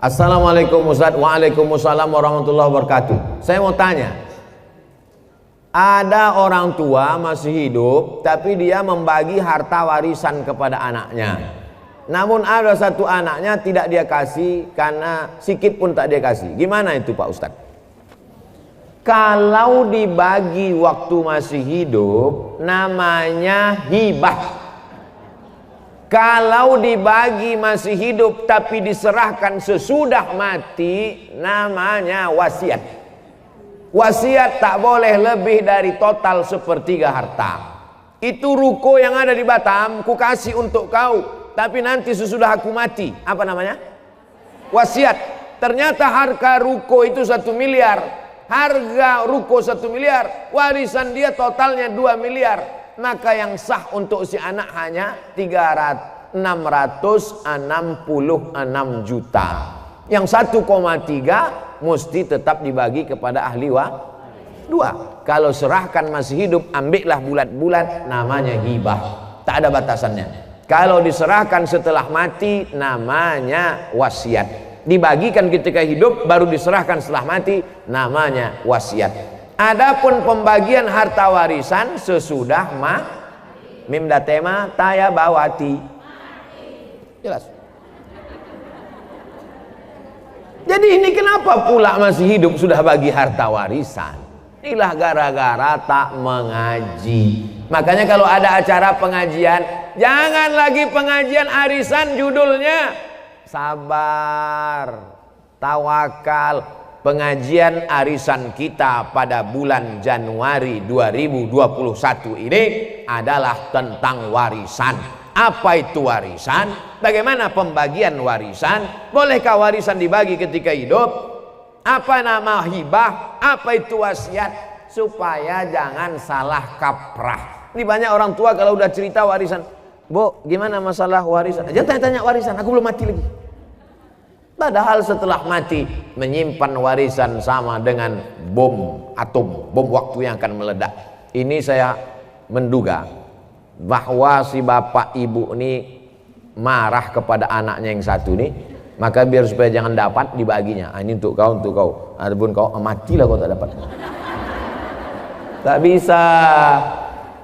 Assalamualaikum Ustaz. Waalaikumsalam warahmatullahi wabarakatuh. Saya mau tanya, ada orang tua masih hidup tapi dia membagi harta warisan kepada anaknya, namun ada satu anaknya tidak dia kasih karena sikit pun tak dia kasih. Gimana itu Pak Ustaz? Kalau dibagi waktu masih hidup namanya hibah. Kalau dibagi masih hidup tapi diserahkan sesudah mati namanya wasiat. Wasiat tak boleh lebih dari total sepertiga harta. Itu ruko yang ada di Batam, ku kasih untuk kau, tapi nanti sesudah aku mati. Apa namanya? Wasiat. Ternyata harga ruko itu 1 miliar. Harga ruko 1 miliar, warisan dia totalnya 2 miliar. Maka yang sah untuk si anak hanya 666 juta. Yang 1,3 mesti tetap dibagi kepada ahli dua. Kalau serahkan masih hidup, ambillah bulat-bulat, namanya hibah, tak ada batasannya. Kalau diserahkan setelah mati namanya wasiat. Dibagikan ketika hidup baru diserahkan setelah mati namanya wasiat. Adapun pembagian harta warisan sesudah mim datema taya bawati. Jelas. Jadi ini kenapa pula masih hidup sudah bagi harta warisan? Inilah gara-gara tak mengaji. Makanya kalau ada acara pengajian, jangan lagi pengajian arisan, judulnya sabar, tawakal. Pengajian arisan kita pada bulan Januari 2021 ini adalah tentang warisan. Apa itu warisan? Bagaimana pembagian warisan? Bolehkah warisan dibagi ketika hidup? Apa nama hibah? Apa itu wasiat? Supaya jangan salah kaprah. Ini banyak orang tua kalau udah cerita warisan, Bu, gimana masalah warisan? Jangan tanya-tanya warisan, aku belum mati lagi. Padahal setelah mati menyimpan warisan sama dengan bom atom, bom waktu yang akan meledak. Ini saya menduga bahwa si bapak ibu ini marah kepada anaknya yang satu ini, maka biar supaya jangan dapat dibaginya. Ini untuk kau, untuk kau. Adapun kau matilah kau tak dapat. Tak bisa.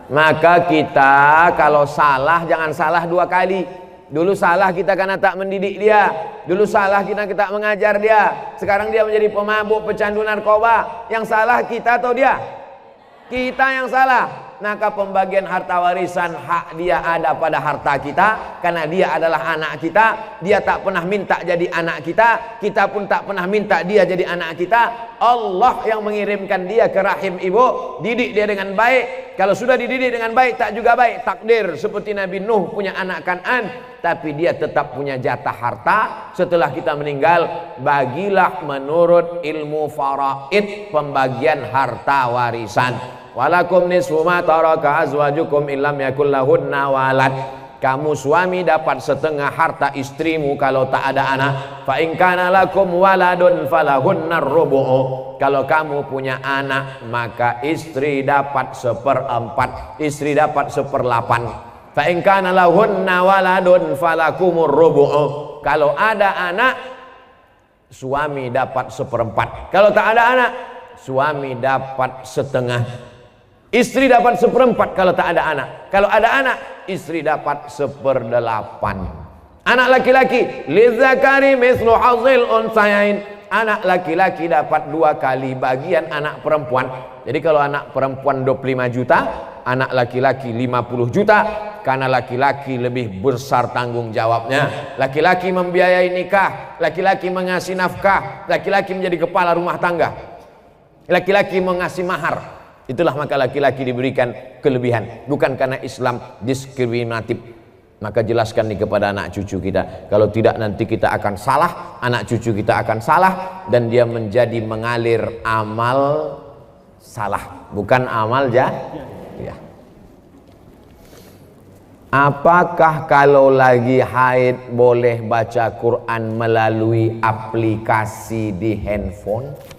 Maka kita kalau salah jangan salah 2 kali. Dulu salah kita karena tak mendidik dia. Dulu salah kita tak mengajar dia. Sekarang dia menjadi pemabuk, pecandu narkoba. Yang salah kita atau dia? Kita yang salah. Maka pembagian harta warisan hak dia ada pada harta kita, karena dia adalah anak kita. Dia tak pernah minta jadi anak kita, kita pun tak pernah minta dia jadi anak kita. Allah yang mengirimkan dia ke rahim ibu. Didik dia dengan baik. Kalau sudah dididik dengan baik tak juga baik. Takdir seperti Nabi Nuh punya anak Kan'an, tapi dia tetap punya jatah harta setelah kita meninggal. Bagilah menurut ilmu faraid pembagian harta warisan. Walakum nisfu ma taraka azwajukum illam yakul lahunna walad. Kamu suami dapat setengah harta istrimu kalau tak ada anak. Fa in kana lakum waladun falahunnar rubu'u. Kalau kamu punya anak maka istri dapat 1/4, istri dapat 1/8. Fa in kana lahunna waladun falakumur rubu'u. Kalau ada anak suami dapat 1/4. Kalau tak ada anak suami dapat setengah. Istri dapat 1/4 kalau tak ada anak. Kalau ada anak, istri dapat 1/8. Anak laki-laki, lidzakari mislu hadzil unsayain. Anak laki-laki dapat 2 kali bagian anak perempuan. Jadi kalau anak perempuan 25 juta, anak laki-laki 50 juta. Karena laki-laki lebih besar tanggung jawabnya. Laki-laki membiayai nikah, laki-laki mengasih nafkah, laki-laki menjadi kepala rumah tangga, laki-laki mengasih mahar. Itulah maka laki-laki diberikan kelebihan, bukan karena Islam diskriminatif. Maka jelaskan nih kepada anak cucu kita, kalau tidak nanti kita akan salah, anak cucu kita akan salah, dan dia menjadi mengalir amal salah, bukan amal ya. Apakah kalau lagi haid boleh baca Quran melalui aplikasi di handphone?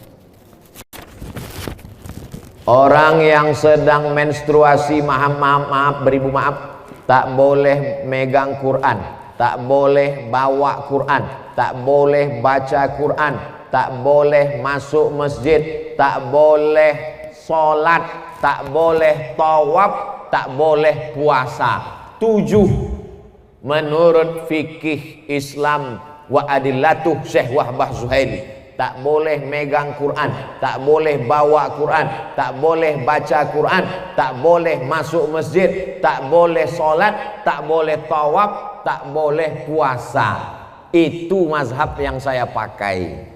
Orang yang sedang menstruasi, maaf, beribu maaf, tak boleh megang Quran, tak boleh bawa Quran, tak boleh baca Quran, tak boleh masuk masjid, tak boleh sholat, tak boleh tawaf, tak boleh puasa. 7 menurut fikih Islam wa adillatuh Syekh Wahbah Zuhaili. Tak boleh megang Quran, tak boleh bawa Quran, tak boleh baca Quran, tak boleh masuk masjid, tak boleh sholat, tak boleh tawaf, tak boleh puasa. Itu mazhab yang saya pakai.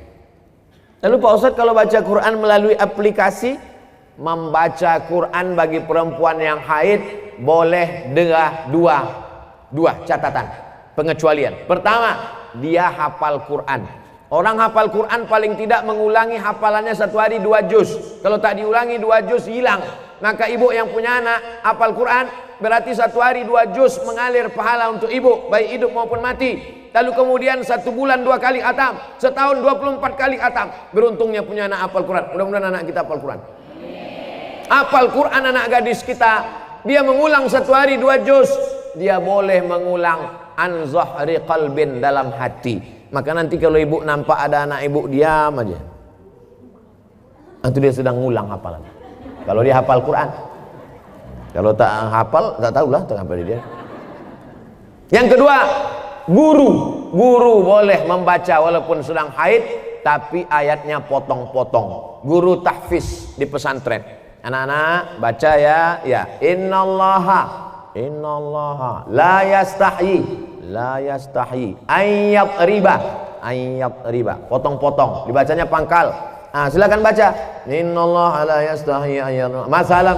Lalu Pak Ustadz, kalau baca Quran melalui aplikasi, membaca Quran bagi perempuan yang haid boleh dengan dua catatan pengecualian. Pertama, dia hafal Quran. Orang hafal Quran paling tidak mengulangi hafalannya 1 hari 2 juz. Kalau tak diulangi 2 juz hilang. Maka ibu yang punya anak hafal Quran, berarti 1 hari 2 juz mengalir pahala untuk ibu, baik hidup maupun mati. Lalu kemudian 1 bulan 2 kali khatam, setahun 24 kali khatam. Beruntungnya punya anak hafal Quran. Mudah-mudahan anak kita hafal Quran. Hafal Quran anak gadis kita, dia mengulang 1 hari 2 juz, dia boleh mengulang an zahri qalbin, dalam hati. Maka nanti kalau ibu nampak ada anak ibu, diam aja. Itu dia sedang ngulang hafalan. Kalau dia hafal Quran. Kalau tak hafal, tak tahulah tak apa dia. Yang kedua, guru boleh membaca walaupun sedang haid, tapi ayatnya potong-potong. Guru tahfiz di pesantren. Anak-anak baca ya. Innallaha la yastahyi ayyat riba, potong-potong, dibacanya pangkal. Silakan baca. Innallaha la yastahyi ayyat masalam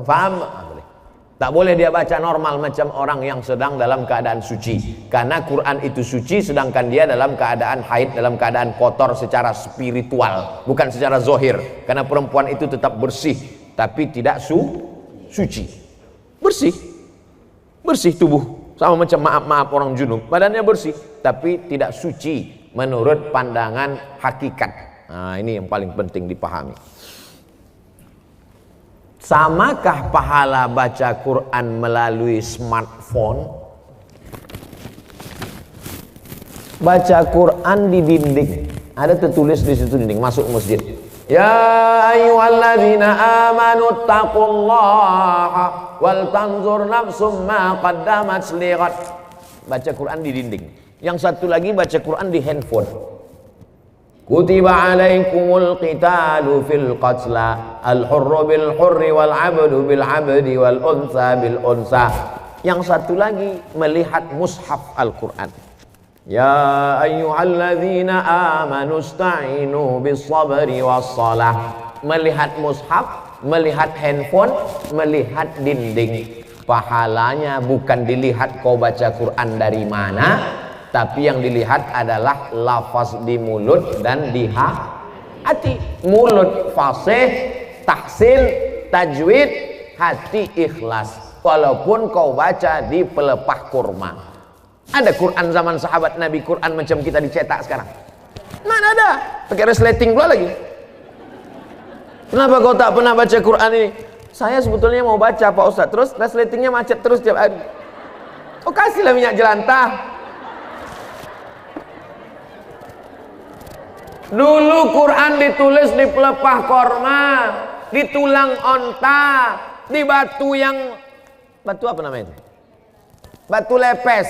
faham. Tak boleh dia baca normal macam orang yang sedang dalam keadaan suci, karena Quran itu suci, sedangkan dia dalam keadaan haid, dalam keadaan kotor secara spiritual, bukan secara zohir. Karena perempuan itu tetap bersih tapi tidak suci. Bersih tubuh, sama macam maaf orang junub, badannya bersih tapi tidak suci menurut pandangan hakikat. Ini yang paling penting dipahami. Samakah pahala baca Quran melalui smartphone? Baca Quran di dinding, ada tertulis di situ dinding, masuk masjid. Ya ayyuhalladzina amanu taqullaha wal tanzur nafsum ma qaddamat lighad. Baca Quran di dinding. Yang satu lagi baca Quran di handphone. Kutiba alaikumul qitalu fil qatla al-hurru bil hurri wal 'abdu bil 'abdi wal unsa bil unsa. Yang satu lagi melihat mushaf Al-Quran. Ya ayyuhalladzina amanu ista'inu bis sabri was salah. Melihat mushaf, melihat handphone, melihat dinding. Pahalanya bukan dilihat kau baca Quran dari mana, tapi yang dilihat adalah lafaz di mulut dan di hati. Mulut fasih, tahsin, tajwid, hati ikhlas. Walaupun kau baca di pelepah kurma. Ada Quran zaman sahabat Nabi, Quran macam kita dicetak sekarang? Mana ada? Pakai resleting pula lagi. Kenapa kau tak pernah baca Quran ini? Saya sebetulnya mau baca Pak Ustadz, terus resletingnya macet terus tiap hari. Oh, kasihlah minyak jelantah. Dulu Quran ditulis di pelepah korma, di tulang onta, di batu apa namanya itu? Batu lepes,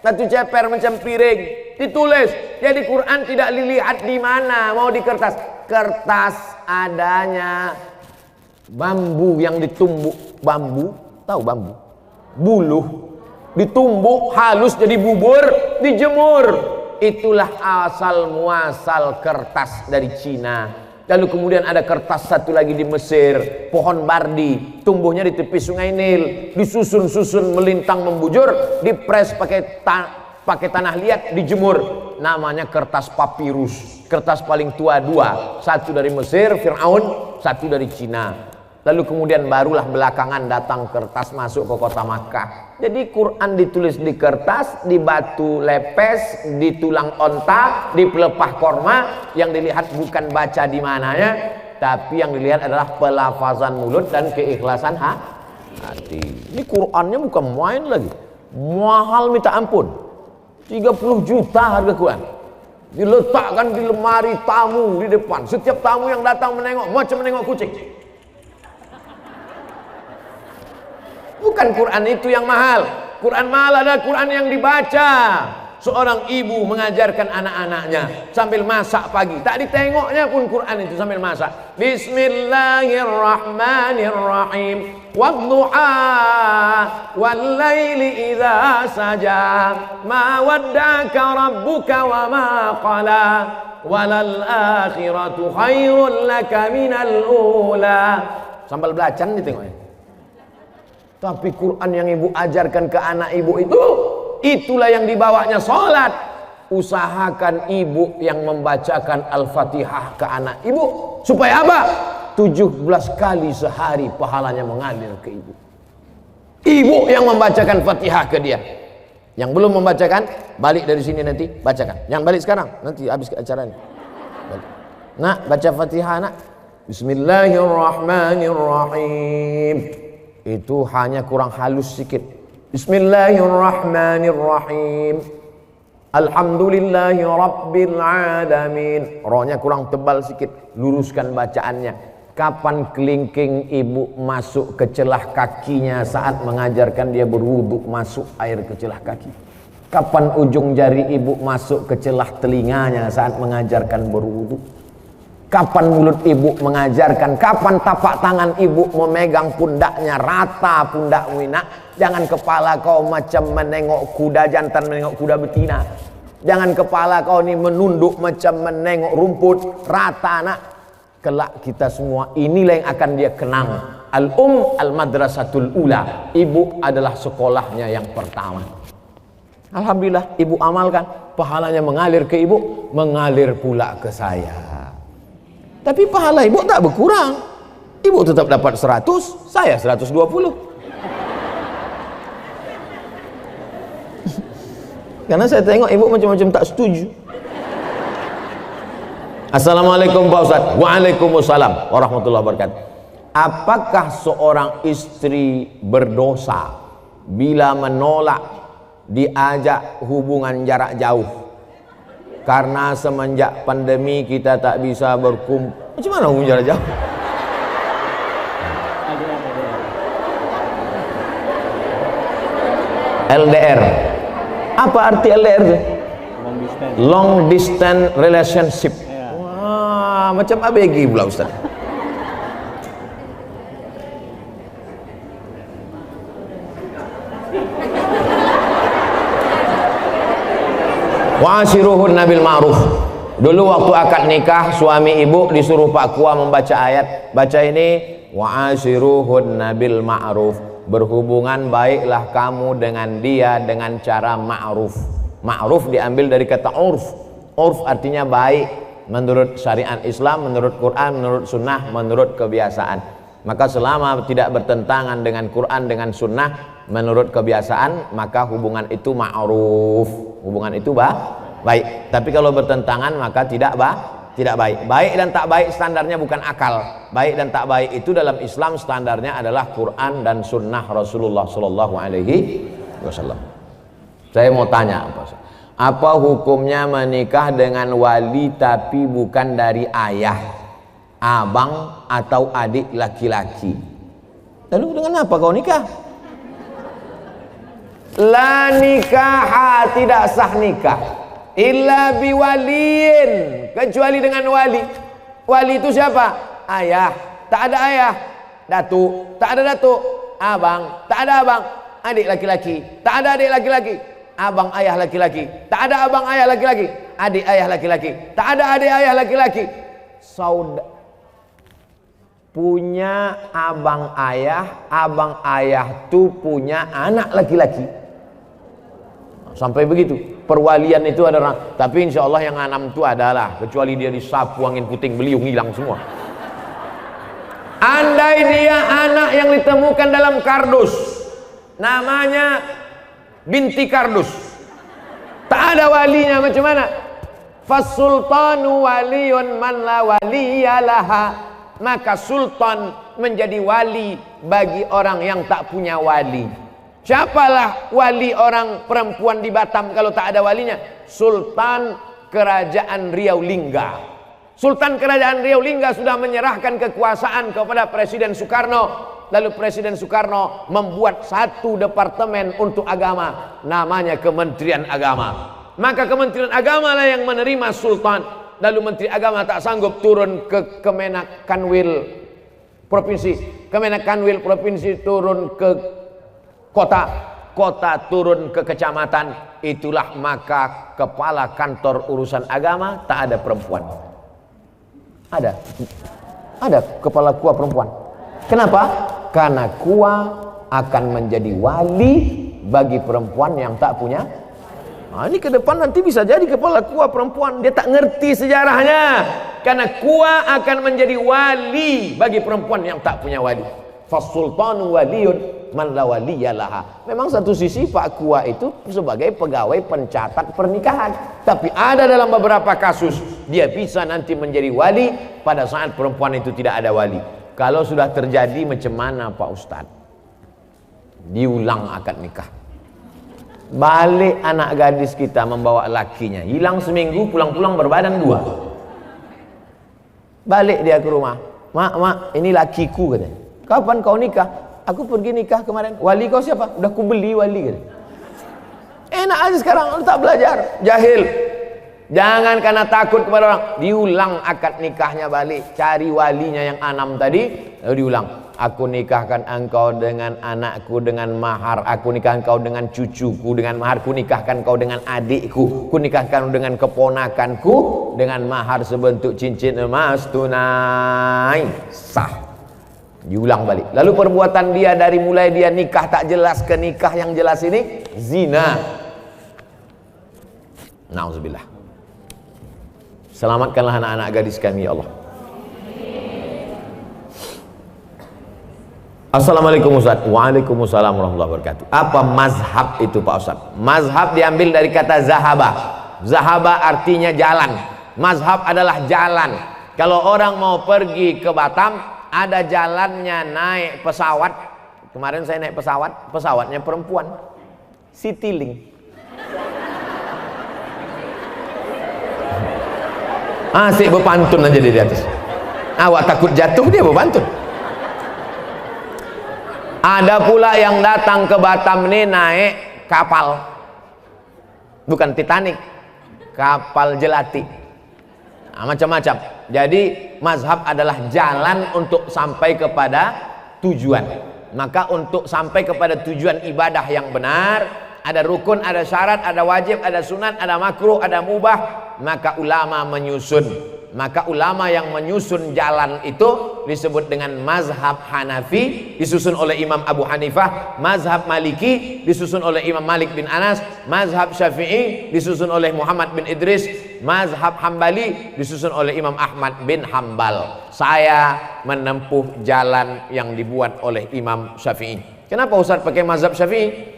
batu ceper macam piring, ditulis. Jadi Quran tidak dilihat di mana, mau di kertas. Kertas adanya bambu yang ditumbuk, bambu, tahu bambu? Buluh, ditumbuk halus jadi bubur, dijemur. Itulah asal muasal kertas dari Cina. Lalu kemudian ada kertas satu lagi di Mesir, pohon bardi, tumbuhnya di tepi sungai Nil, disusun-susun melintang membujur, dipres pakai tanah liat, dijemur. Namanya kertas papirus. Kertas paling tua dua, satu dari Mesir, Fir'aun, satu dari Cina. Lalu kemudian barulah belakangan datang kertas masuk ke kota Makkah. Jadi Quran ditulis di kertas, di batu lepes, di tulang onta, di pelepah korma. Yang dilihat bukan baca di mananya, tapi yang dilihat adalah pelafazan mulut dan keikhlasan hati. Ini Qurannya bukan main lagi, mahal minta ampun. 30 juta harga Quran. Diletakkan di lemari tamu di depan. Setiap tamu yang datang menengok macam menengok kucing. Bukan Quran itu yang mahal. Quran mahal adalah Quran yang dibaca. Seorang ibu mengajarkan anak-anaknya sambil masak pagi. Tak ditengoknya pun Quran itu sambil masak. Bismillahirrahmanirrahim. Wadduha wallaili idza saja. Ma wadda'aka rabbuka wa ma qala. Walal akhiratu khairul laka minal ula. Sambil belacan ditengoknya. Tapi Quran yang ibu ajarkan ke anak ibu itu, itulah yang dibawanya sholat. Usahakan ibu yang membacakan Al-Fatihah ke anak ibu. Supaya apa? 17 kali sehari pahalanya mengalir ke ibu. Ibu yang membacakan Fatihah ke dia. Yang belum membacakan, balik dari sini nanti, bacakan. Yang balik sekarang, nanti habis acaranya. Nak, baca Fatihah nak. Bismillahirrahmanirrahim. Itu hanya kurang halus sedikit. Bismillahirrahmanirrahim. Alhamdulillahi rabbil alamin. Rohnya kurang tebal sedikit. Luruskan bacaannya. Kapan kelingking ibu masuk ke celah kakinya saat mengajarkan dia berwudu, masuk air ke celah kaki? Kapan ujung jari ibu masuk ke celah telinganya saat mengajarkan berwudu? Kapan mulut ibu mengajarkan? Kapan tapak tangan ibu memegang pundaknya? Rata pundakmu nak. Jangan kepala kau macam menengok kuda jantan, menengok kuda betina. Jangan kepala kau ni menunduk macam menengok rumput. Rata nak. Kelak kita semua, inilah yang akan dia kenang. Al-madrasatul ula. Ibu adalah sekolahnya yang pertama. Alhamdulillah ibu amalkan. Pahalanya mengalir ke ibu, mengalir pula ke saya. Tapi pahala ibu tak berkurang. Ibu tetap dapat 100, saya 120. Karena saya tengok ibu macam-macam tak setuju. Assalamualaikum Pak Ustaz. Waalaikumsalam warahmatullahi wabarakatuh. Apakah seorang istri berdosa bila menolak diajak hubungan jarak jauh? Karena semenjak pandemi kita tak bisa berkumpul. Macam mana hubungan jarak jauh? LDR. Apa arti LDR itu? Long distance relationship. Wah, macam ABG pula Ustaz. Wa'ashiruhun nabil ma'ruf. Dulu waktu akad nikah, suami ibu disuruh Pak Kua membaca ayat. Baca ini, wa'ashiruhun nabil ma'ruf. Berhubungan baiklah kamu dengan dia dengan cara ma'ruf. Ma'ruf diambil dari kata urf. Urf artinya baik menurut syariat Islam, menurut Quran, menurut sunnah, menurut kebiasaan. Maka selama tidak bertentangan dengan Quran, dengan sunnah, menurut kebiasaan, maka hubungan itu ma'ruf. Hubungan itu baik. Tapi kalau bertentangan maka tidak baik. Baik dan tak baik standarnya bukan akal. Baik dan tak baik itu dalam Islam standarnya adalah Quran dan sunnah Rasulullah Sallallahu Alaihi Wasallam. Saya mau tanya, apa hukumnya menikah dengan wali tapi bukan dari ayah, abang atau adik laki-laki? Lalu dengan apa kau nikah? La nikaha, tidak sah nikah illa biwaliin, kecuali dengan wali. Wali itu siapa? Ayah, tak ada ayah. Datuk, tak ada datuk. Abang, tak ada abang. Adik laki-laki, tak ada adik laki-laki. Abang ayah laki-laki, tak ada abang ayah laki-laki. Adik ayah laki-laki, tak ada adik ayah laki-laki. Saudara punya abang ayah tuh punya anak laki-laki. Sampai begitu. Perwalian itu ada orang. Tapi insya Allah yang 6 itu adalah, kecuali dia disapu angin puting beliung hilang semua. Andai dia anak yang ditemukan dalam kardus, namanya binti kardus, tak ada walinya, macam mana? Fasultanu waliyun man la waliyalaha. Maka sultan menjadi wali bagi orang yang tak punya wali. Siapalah wali orang perempuan di Batam kalau tak ada walinya? Sultan Kerajaan Riau Lingga. Sultan Kerajaan Riau Lingga sudah menyerahkan kekuasaan kepada Presiden Soekarno. Lalu Presiden Soekarno membuat satu departemen untuk agama, namanya Kementerian Agama. Maka Kementerian Agama lah yang menerima Sultan. Lalu Menteri Agama tak sanggup turun ke Kemenak Kanwil Provinsi. Kemenak Kanwil Provinsi turun ke kota, kota turun ke kecamatan. Itulah maka kepala kantor urusan agama tak ada perempuan. Ada kepala KUA perempuan. Kenapa? Karena KUA akan menjadi wali bagi perempuan yang tak punya. Nah, ini ke depan nanti bisa jadi kepala KUA perempuan. Dia tak ngerti sejarahnya. Karena KUA akan menjadi wali bagi perempuan yang tak punya wali. Fasultanu waliyun man la waliyalaha. Memang satu sisi Pak KUA itu sebagai pegawai pencatat pernikahan, tapi ada dalam beberapa kasus dia bisa nanti menjadi wali pada saat perempuan itu tidak ada wali. Kalau sudah terjadi macam mana Pak Ustadz? Diulang akad nikah. Balik anak gadis kita membawa lakinya, hilang seminggu, pulang-pulang berbadan 2. Balik dia ke rumah, mak, ini lakiku katanya. Kapan kau nikah? Aku pergi nikah kemarin. Wali kau siapa? Udah ku beli wali katanya. Enak aja sekarang, lu tak belajar, jahil. Jangan karena takut kepada orang, diulang akad nikahnya balik, cari walinya yang 6 tadi, lalu diulang. Aku nikahkan engkau dengan anakku dengan mahar, aku nikahkan kau dengan cucuku dengan mahar, ku nikahkan kau dengan adikku, ku nikahkan dengan keponakanku dengan mahar sebentuk cincin emas tunai. Sah. Diulang balik. Lalu perbuatan dia dari mulai dia nikah tak jelas ke nikah yang jelas ini zina. Nauzubillah. Selamatkanlah anak-anak gadis kami ya Allah. Assalamualaikum Ustaz. Waalaikumsalam warahmatullahi wabarakatuh. Apa mazhab itu Pak Ustaz? Mazhab diambil dari kata zahaba. Zahaba artinya jalan. Mazhab adalah jalan. Kalau orang mau pergi ke Batam, ada jalannya naik pesawat. Kemarin saya naik pesawat, pesawatnya perempuan. Citylink. Asik berpantun aja di atas. Awak takut jatuh, dia berpantun. Ada pula yang datang ke Batam ini naik kapal, bukan Titanic, kapal jelati. Nah, macam-macam. Jadi mazhab adalah jalan untuk sampai kepada tujuan. Maka untuk sampai kepada tujuan ibadah yang benar, ada rukun, ada syarat, ada wajib, ada sunat, ada makruh, ada mubah. Maka ulama menyusun. Maka ulama yang menyusun jalan itu disebut dengan mazhab Hanafi, disusun oleh Imam Abu Hanifah. Mazhab Maliki disusun oleh Imam Malik bin Anas. Mazhab Syafi'i disusun oleh Muhammad bin Idris. Mazhab Hambali disusun oleh Imam Ahmad bin Hambal. Saya menempuh jalan yang dibuat oleh Imam Syafi'i. Kenapa Ustaz pakai mazhab Syafi'i?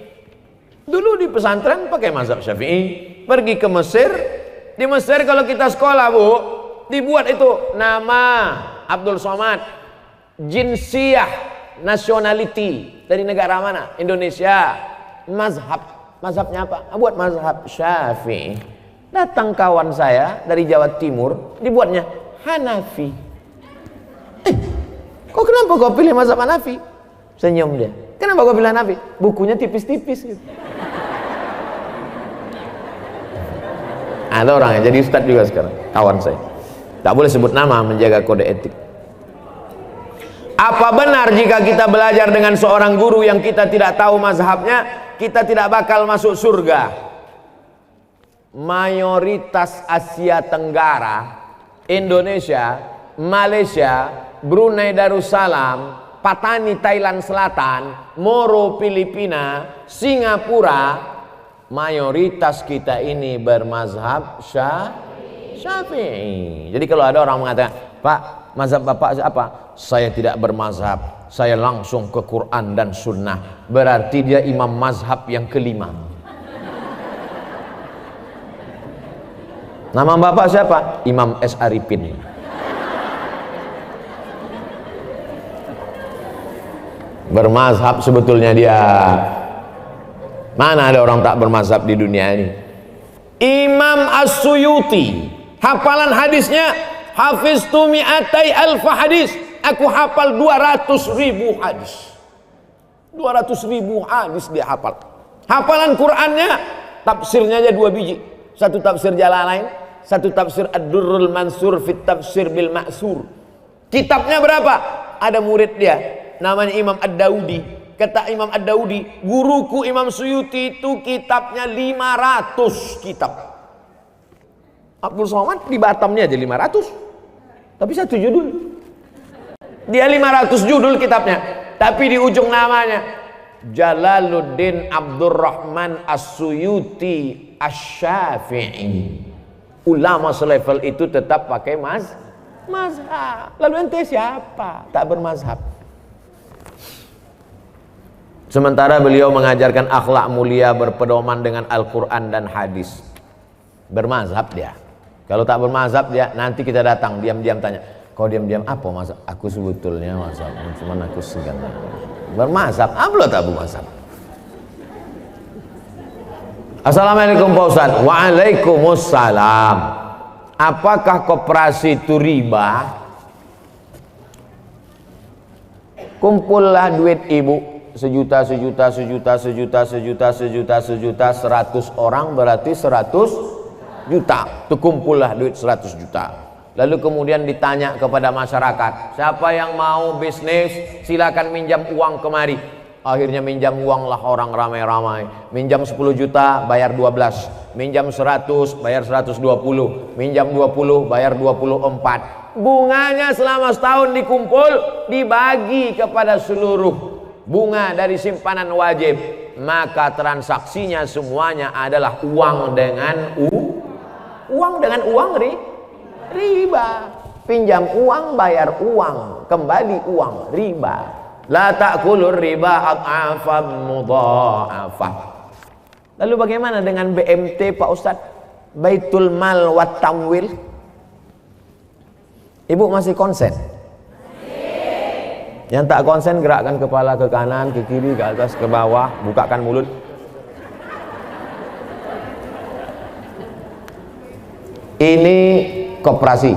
Dulu di pesantren pakai mazhab Syafi'i. Pergi ke Mesir, di Mesir kalau kita sekolah Bu, dibuat itu nama Abdul Somad, jinsiyah, nationality, dari negara mana? Indonesia. Mazhabnya apa? Buat mazhab Syafi'i. Datang kawan saya dari Jawa Timur, dibuatnya Hanafi. Kok kenapa kau pilih mazhab Hanafi? Senyum dia. Kenapa kau pilih Hanafi? Bukunya tipis-tipis gitu. Ada orang yang jadi ustadz juga sekarang, kawan saya. Tak boleh sebut nama, menjaga kode etik. Apa benar jika kita belajar dengan seorang guru yang kita tidak tahu mazhabnya, kita tidak bakal masuk surga? Mayoritas Asia Tenggara, Indonesia, Malaysia, Brunei Darussalam, Patani Thailand Selatan, Moro Filipina, Singapura, mayoritas kita ini bermazhab Syafi'i. Jadi kalau ada orang mengatakan, Pak, mazhab Bapak apa? Saya tidak bermazhab, saya langsung ke Quran dan Sunnah. Berarti dia imam mazhab yang kelima. Nama Bapak siapa? Imam S. Arifin. Bermazhab sebetulnya dia. Mana ada orang tak bermazhab di dunia ini? Imam As-Suyuti, hafalan hadisnya, hafiztu mi'atai alfa hadis, aku hafal 200.000 hadis. 200.000 hadis dia hafal. Hafalan Qur'annya, tafsirnya aja 2 biji. Satu tafsir Jalalain, satu tafsir Ad-Durrul Mansur fit tafsir bil Ma'sur. Kitabnya berapa? Ada murid dia, namanya Imam Ad-Daudi. Kata Imam Ad-Daudi, guruku Imam Suyuti itu kitabnya 500 kitab. Abdul Somad di Batamnya aja 500. Tapi satu judul. Dia 500 judul kitabnya. Tapi di ujung namanya Jalaluddin Abdurrahman As-Suyuti Asy-Syafi'i. Ulama selevel itu tetap pakai mazhab. Lalu ente siapa? Tak bermazhab. Sementara beliau mengajarkan akhlak mulia berpedoman dengan Al-Quran dan hadis. Bermazhab dia. Kalau tak bermazhab dia, nanti kita datang diam-diam tanya, kau diam-diam apa mazhab? Aku sebetulnya mazhab, cuman aku segan. Bermazhab, apa tak bermazhab? Assalamualaikum Pak Ustaz. Waalaikumsalam. Apakah koperasi itu riba? Kumpullah duit ibu, sejuta, 100 orang berarti 100 juta. Terkumpullah duit 100 juta. Lalu kemudian ditanya kepada masyarakat, siapa yang mau bisnis silakan minjam uang kemari. Akhirnya minjam uang lah orang ramai-ramai. Minjam 10 juta bayar 12, minjam 100 bayar 120, minjam 20 bayar 24. Bunganya selama setahun dikumpul dibagi kepada seluruh bunga dari simpanan wajib, maka transaksinya semuanya adalah uang dengan uang riba. Pinjam uang bayar uang, kembali uang riba. La ta'kulur riba ad'afan mudha'afah. Lalu bagaimana dengan BMT Pak Ustadz? Baitul Mal wat Tamwil. Ibu masih konsen? Yang tak konsen gerakkan kepala ke kanan, ke kiri, ke atas, ke bawah, bukakan mulut. Ini koperasi,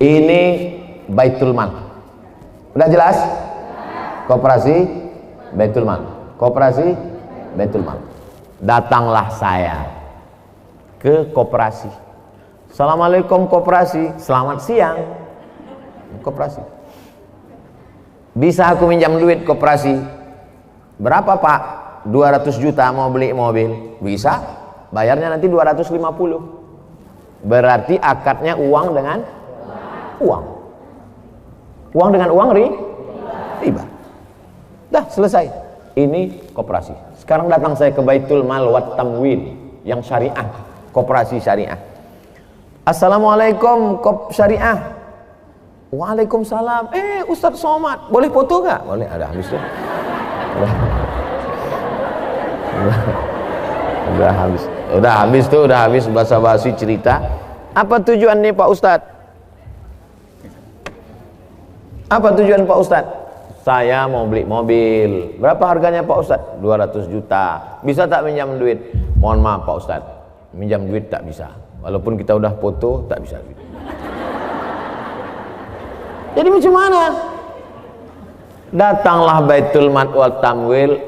ini Baitul Mal. Udah jelas? Koperasi Baitul Mal, koperasi Baitul Mal. Datanglah saya ke koperasi. Assalamualaikum koperasi, selamat siang. Koperasi. Bisa aku minjam duit koperasi? Berapa Pak? 200 juta mau beli mobil. Bisa? Bayarnya nanti 250. Berarti akadnya uang dengan uang. Uang dengan uang riba. Dah selesai. Ini koperasi. Sekarang datang saya ke Baitul Mal wat Tamwil yang syariah, koperasi syariah. Assalamualaikum kop syariah. Waalaikumsalam. Ustadz Somad, boleh foto gak? Boleh, ada habis tuh. Udah habis basa-basi cerita. Apa tujuan nih Pak Ustadz? Apa tujuan Pak Ustadz? Saya mau beli mobil. Berapa harganya Pak Ustadz? 200 juta. Bisa tak minjam duit? Mohon maaf Pak Ustadz, minjam duit tak bisa. Walaupun kita udah foto, tak bisa. Jadi macam mana? Datanglah Baitul Mal wal Tamwil.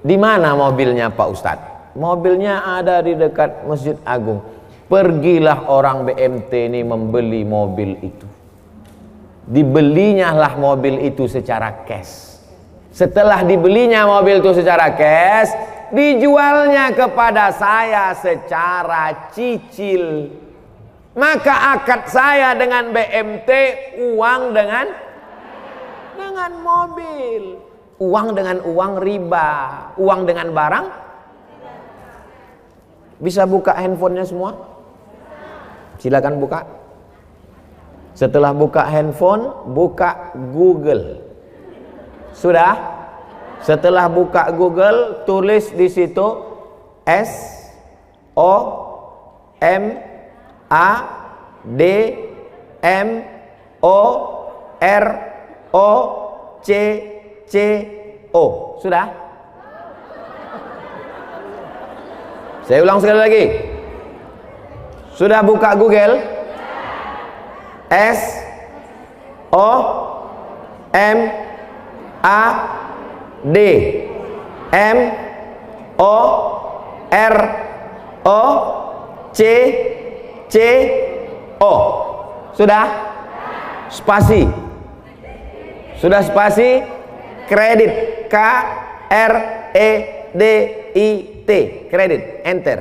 Di mana mobilnya Pak Ustadz? Mobilnya ada di dekat Masjid Agung. Pergilah orang BMT ini membeli mobil itu. Dibelinya lah mobil itu secara cash. Setelah dibelinya mobil itu secara cash, dijualnya kepada saya secara cicil. Maka akad saya dengan BMT uang dengan mobil, uang dengan uang riba, uang dengan barang. Bisa buka handphonenya semua? Silakan buka. Setelah buka handphone, buka Google. Sudah? Setelah buka Google, tulis di situ SOMADMOROCCO. Sudah? Saya ulang sekali lagi. Sudah buka Google? S O M A D M O R O C C O. Sudah? Spasi. Sudah spasi? Kredit. K R E D I T. Kredit. Enter.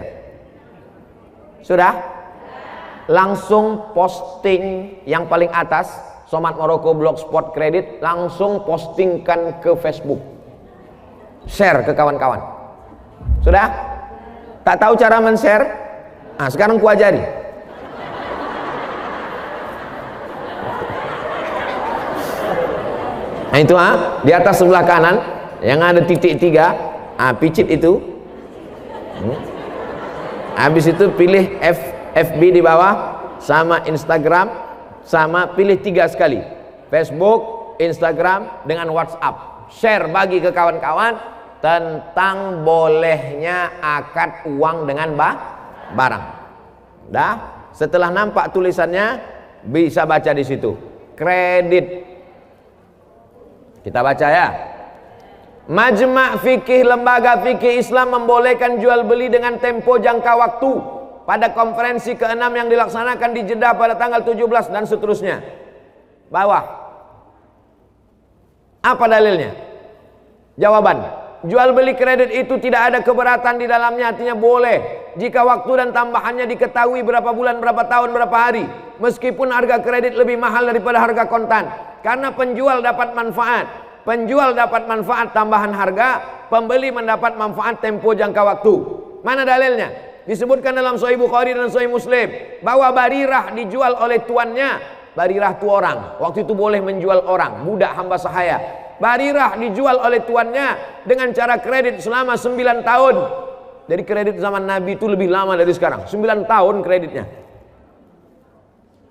Sudah? Langsung posting yang paling atas, Somad Maroko Blogspot Kredit, langsung postingkan ke Facebook. Share ke kawan-kawan. Sudah? Tak tahu cara men-share? Nah, sekarang ku ajari. Nah itu di atas sebelah kanan yang ada titik 3, picit itu. Habis itu pilih FB di bawah, sama Instagram, sama pilih 3 sekali, Facebook, Instagram dengan WhatsApp. Share, bagi ke kawan-kawan tentang bolehnya akad uang dengan barang. Dah, setelah nampak tulisannya bisa baca di situ. Kredit. Kita baca ya. Majma' fikih, lembaga fikih Islam membolehkan jual beli dengan tempo jangka waktu pada konferensi ke-6 yang dilaksanakan di Jeddah pada tanggal 17 dan seterusnya. Bawah. Apa dalilnya? Jawaban, jual beli kredit itu tidak ada keberatan di dalamnya, artinya boleh jika waktu dan tambahannya diketahui berapa bulan, berapa tahun, berapa hari, meskipun harga kredit lebih mahal daripada harga kontan, karena penjual dapat manfaat. Penjual dapat manfaat tambahan harga, pembeli mendapat manfaat tempo jangka waktu. Mana dalilnya? Disebutkan dalam Sahih Bukhari dan Sahih Muslim bahwa Barirah dijual oleh tuannya. Barirah itu orang, waktu itu boleh menjual orang, budak hamba sahaya. Barirah dijual oleh tuannya dengan cara kredit selama 9 tahun. Jadi kredit zaman Nabi itu lebih lama dari sekarang. 9 tahun kreditnya.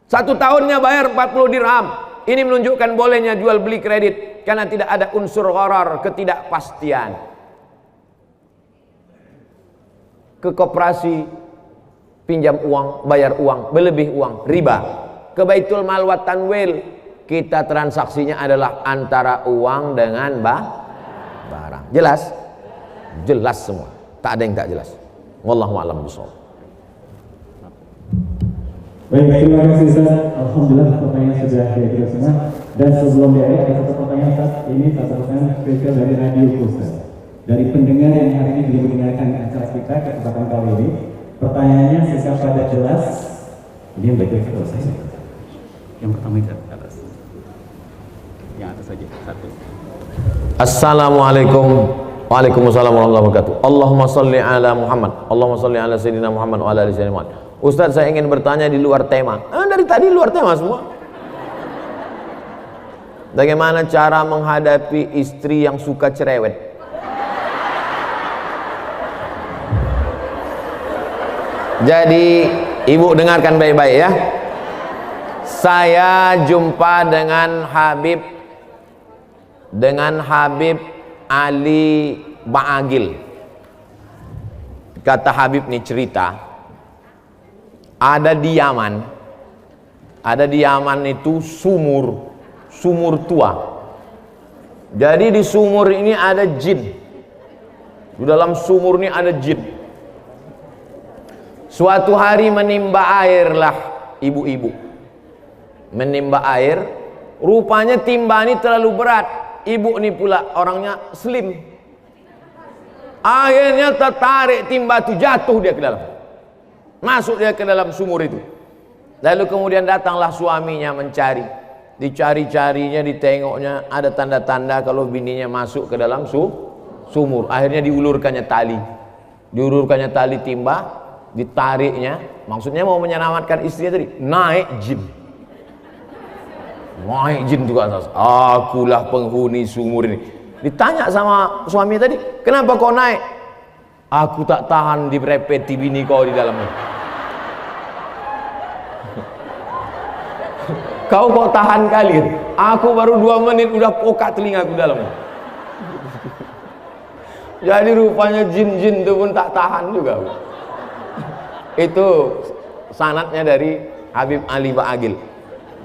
1 tahunnya bayar 40 dirham. Ini menunjukkan bolehnya jual beli kredit karena tidak ada unsur gharar, ketidakpastian. Ke koperasi pinjam uang, bayar uang, berlebih uang, riba. Ke Baitul Mal wa Tanwil, kita transaksinya adalah antara uang dengan barang. Jelas? Jelas semua. Tak ada yang tak jelas. Wallahu a'lam bishawab. Baik, terima kasih Ustaz. Alhamdulillah pertanyaan sudah diakhiri semua. Dan sebelum diakhiri ada satu pertanyaan Ustaz. Ini satu pertanyaan spesial dari Radio Ustaz. Dari pendengar yang hari ini belum mendengarkan acara kita kesempatan kali ini. Pertanyaannya singkat padat jelas. Ini yang baik kita selesai. Yang pertama itu atas. Yang atas saja satu. Assalamualaikum. Waalaikumsalam warahmatullahi wabarakatuh. Allahumma salli ala Muhammad. Allahumma salli ala Sayyidina Muhammad wa ala ali Sayyidina Muhammad. Ustaz, saya ingin bertanya di luar tema. Dari tadi luar tema semua. Bagaimana cara menghadapi istri yang suka cerewet? Jadi ibu dengarkan baik-baik ya. Saya jumpa dengan Habib Ali Ba'agil. Kata Habib nih cerita, ada di Yaman itu sumur tua. Jadi di sumur ini ada jin. Di dalam sumur ini ada jin. Suatu hari menimba airlah ibu-ibu. Menimba air, rupanya timba ini terlalu berat. Ibu ini pula orangnya slim. Akhirnya tertarik timba itu, jatuh dia ke dalam. Masuk dia ke dalam sumur itu. Lalu kemudian datanglah suaminya mencari. Dicari-carinya, ditengoknya, ada tanda-tanda kalau bininya masuk ke dalam sumur. Akhirnya diulurkannya tali. Diulurkannya tali timba, ditariknya. Maksudnya mau menyelamatkan istrinya tadi. Naik jin. Naik jin itu kan. Akulah penghuni sumur ini. Ditanya sama suami tadi, kenapa kau naik? Aku tak tahan direpeti bini kau di dalamnya. Kau kok tahan kali? Aku baru 2 menit udah pokak telingaku dalamnya. Jadi rupanya jin-jin itu pun tak tahan juga. Itu sanadnya dari Habib Ali Ba'agil.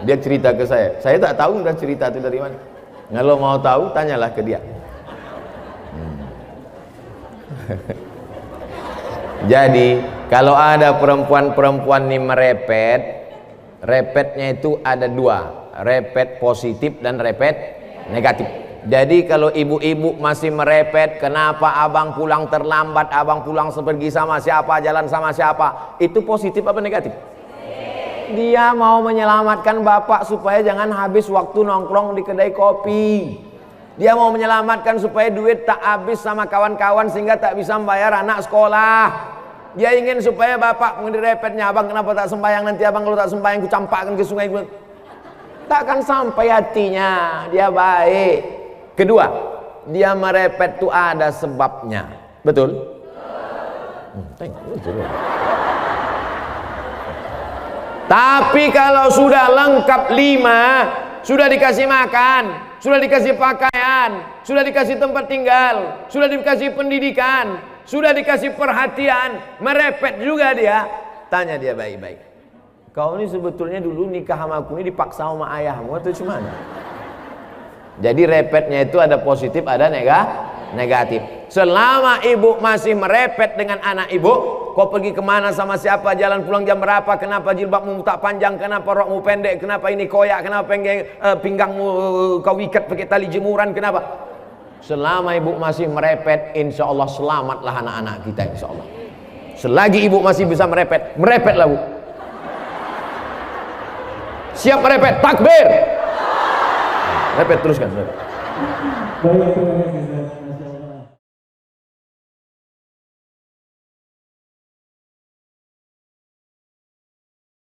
Dia cerita ke saya tak tahu udah cerita itu dari mana. Kalau mau tahu tanyalah ke dia. Jadi kalau ada perempuan-perempuan ini merepet, repetnya itu ada dua, repet positif dan repet negatif. Jadi kalau ibu-ibu masih merepet, kenapa abang pulang terlambat, abang pulang pergi sama siapa, jalan sama siapa, itu positif apa negatif? Dia mau menyelamatkan bapak supaya jangan habis waktu nongkrong di kedai kopi. Dia mau menyelamatkan supaya duit tak habis sama kawan-kawan sehingga tak bisa membayar anak sekolah. Dia ingin supaya bapak mendirepetnya, abang kenapa tak sembahyang, nanti abang kalau tak sembahyang ku campakkan ke sungai. Takkan sampai hatinya. Dia baik. Kedua, dia merepet itu ada sebabnya. Betul? Betul. Tapi kalau sudah lengkap 5, sudah dikasih makan, sudah dikasih pakaian, sudah dikasih tempat tinggal, sudah dikasih pendidikan, sudah dikasih perhatian, merepet juga dia. Tanya dia baik-baik, kau ini sebetulnya dulu nikah sama aku ini dipaksa sama ayahmu atau gimana? Jadi repetnya itu ada positif, ada negatif. Selama ibu masih merepet dengan anak ibu, kau pergi kemana sama siapa, jalan pulang jam berapa, kenapa jilbabmu tak panjang, kenapa rokmu pendek, kenapa ini koyak, kenapa pinggangmu kau ikat pakai tali jemuran, kenapa? Selama ibu masih merepet, insya Allah selamatlah anak-anak kita, insya Allah. Selagi ibu masih bisa merepet, merepetlah bu. Siap merepet, takbir. Repet teruskan. Baik, terima kasih.